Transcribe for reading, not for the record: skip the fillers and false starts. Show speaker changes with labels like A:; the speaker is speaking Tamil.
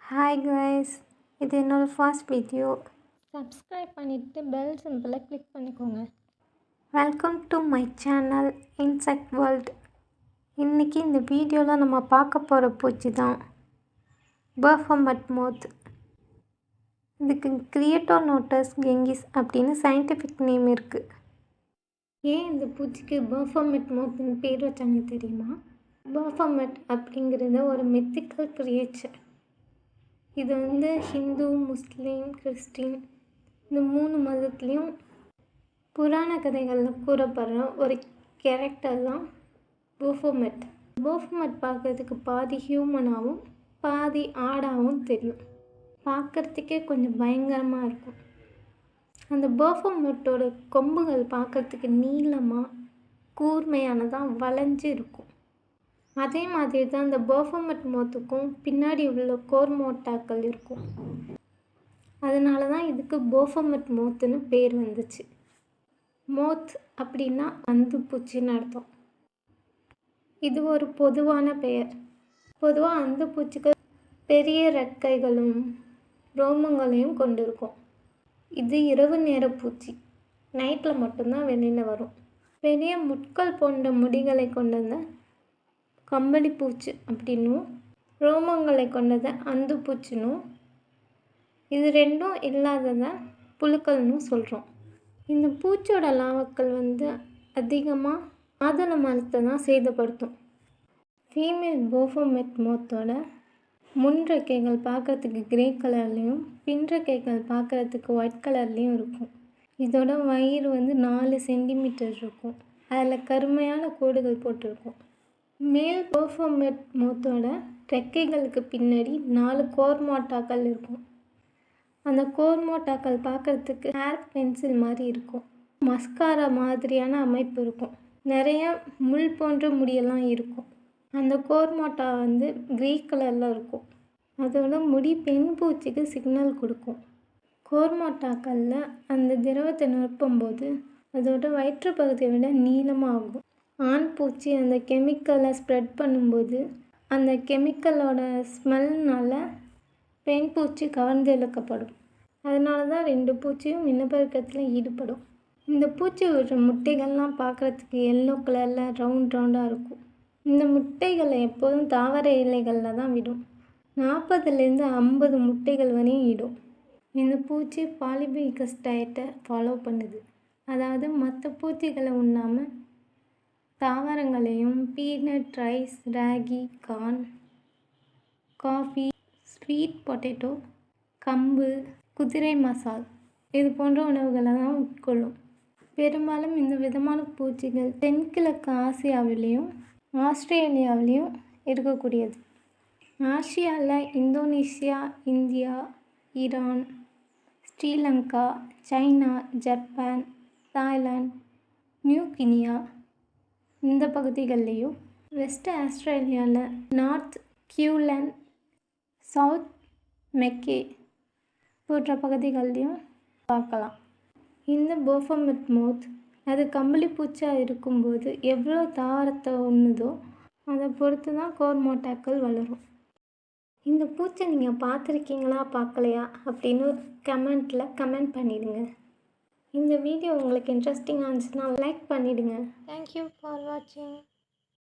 A: ஹாய் கைஸ், இது என்னோடய ஃபர்ஸ்ட் வீடியோ.
B: சப்ஸ்கிரைப் பண்ணிவிட்டு பெல் சிம்பிளை கிளிக் பண்ணிக்கோங்க.
A: Welcome to my channel insect world. இன்றைக்கி இந்த வீடியோவில் நம்ம பார்க்க போகிற பூச்சி தான் பர்ஃபமட் மோத். இதுக்கு கிரியட்டோனோட்டஸ் கெங்கிஸ் அப்படின்னு சயின்டிஃபிக் நேம் இருக்குது. ஏன் இந்த பூச்சிக்கு பர்ஃபமட் மோத்னு பேர் வச்சாங்க தெரியுமா? பர்ஃபமட் அப்படிங்கிறது ஒரு மித்திக்கல் கிரியேச்சர். இது ஹிந்து, முஸ்லீம், கிறிஸ்டின் இந்த 3 மதத்துலேயும் புராண கதைகளில் கூறப்படுற ஒரு கேரக்டர் தான் பர்ஃபமட். பர்ஃபமட் பார்க்குறதுக்கு பாதி ஹியூமனாகவும் பாதி ஆடாகவும் தெரியும். பார்க்குறதுக்கே கொஞ்சம் பயங்கரமாக இருக்கும். அந்த பர்ஃபமட்டோட கொம்புகள் பார்க்குறதுக்கு நீளமாக கூர்மையானதாக வளைஞ்சு இருக்கும். அதே மாதிரி தான் அந்த பர்ஃபமட் மோத்துக்கும் பின்னாடி உள்ள கோர்மோட்டாக்கள் இருக்கும். அதனால தான் இதுக்கு பர்ஃபமட் மோத்துன்னு பேர் வந்துச்சு. மோத் அப்படின்னா அந்துப்பூச்சின்னு அர்த்தம். இது ஒரு பொதுவான பெயர். பொதுவாக அந்துப்பூச்சிக்கு பெரிய ரெக்கைகளும் ரோமங்களையும் கொண்டிருக்கும். இது இரவு நேர பூச்சி. நைட்டில் மட்டும்தான் வெளியில் வரும். பெரிய முட்கள் போன்ற முடிகளை கொண்டது கம்பளிப்பூச்சி அப்படின்னும், ரோமங்களை கொண்டதை அந்துப்பூச்சினும், இது ரெண்டும் இல்லாததை புழுக்கள்னு சொல்கிறோம். இந்த பூச்சியோட லாவக்கள் அதிகமாக மாதுளை மரத்தை தான் சேதப்படுத்தும். ஃபீமேல் பர்ஃபமட் மோத்தோட முன்ரெக்கைகள் பார்க்குறதுக்கு கிரே கலர்லேயும் பின்ரெக்கைகள் பார்க்குறதுக்கு ஒயிட் கலர்லேயும் இருக்கும். இதோட வயிறு 4 சென்டிமீட்டர் இருக்கும். அதில் கருமையான கோடுகள் போட்டிருக்கும். மேல் பர்ஃபமட் மோத்தோட ரெக்கைகளுக்கு பின்னாடி 4 கோர்மோட்டாக்கள் இருக்கும். அந்த கோர்மோட்டாக்கள் பார்க்குறதுக்கு ஹேர் பென்சில் மாதிரி இருக்கும். மஸ்காரா மாதிரியான அமைப்பு இருக்கும். நிறைய முள் போன்ற முடியெல்லாம் இருக்கும். அந்த கோர்மோட்டா கிரே கலரில் இருக்கும். அதோட முடி பெண் பூச்சிக்கு சிக்னல் கொடுக்கும். கோர்மோட்டாக்களில் அந்த திரவத்தை நிரப்பும்போது அதோட வயிற்று பகுதியை விட நீளமாகும். ஆண் பூச்சி அந்த கெமிக்கலை ஸ்ப்ரெட் பண்ணும்போது அந்த கெமிக்கலோட ஸ்மெல்னால் பெண் பூச்சி கவர்ந்து இழுக்கப்படும். அதனால தான் 2 பூச்சியும் இனப்பெருக்கத்தில் ஈடுபடும். இந்த பூச்சி விடுற முட்டைகள்லாம் பார்க்குறதுக்கு எல்லோ கலரில் ரவுண்டாக இருக்கும். இந்த முட்டைகளை எப்போதும் தாவர இலைகளில் தான் விடும். 40லேருந்து 50 முட்டைகள் வரையும் இடும். இந்த பூச்சி பாலிபைகஸ் டயட்டை ஃபாலோ பண்ணுது. அதாவது மற்ற பூச்சிகளை உண்ணாமல் தாவரங்களையும் peanut, rice, ragi, corn, coffee, sweet potato, கம்பு, குதிரை மசால் இது போன்ற உணவுகளை தான் உட்கொள்ளும். பெரும்பாலும் இந்த விதமான பூச்சிகள் தென்கிழக்கு ஆசியாவிலையும் ஆஸ்திரேலியாவிலையும் இருக்கக்கூடியது. ஆசியாவில் Indonesia, India, Iran, Sri Lanka, China, Japan, Thailand, new Guinea இந்த பகுதிகள்லேயும், வெஸ்ட் ஆஸ்திரேலியாவில் நார்த் கியூலண்ட், சவுத் மெக்கே போன்ற பகுதிகள்லேயும் பார்க்கலாம். இந்த பர்ஃபமட் மோத் அது கம்பளிப்பூச்சியாக இருக்கும்போது எவ்வளோ தாவரத்தை உண்ணுதோ அதை பொறுத்து தான் கோர்மோட்டாக்கள் வளரும். இந்த பூச்சை நீங்கள் பார்த்துருக்கீங்களா பார்க்கலையா அப்படின்னு கமெண்ட் பண்ணிவிடுங்க. இந்த வீடியோ உங்களுக்கு இன்ட்ரெஸ்டிங்காக இருந்துச்சுன்னா லைக் பண்ணிவிடுங்க.
B: தேங்க்யூ ஃபார் வாட்சிங்.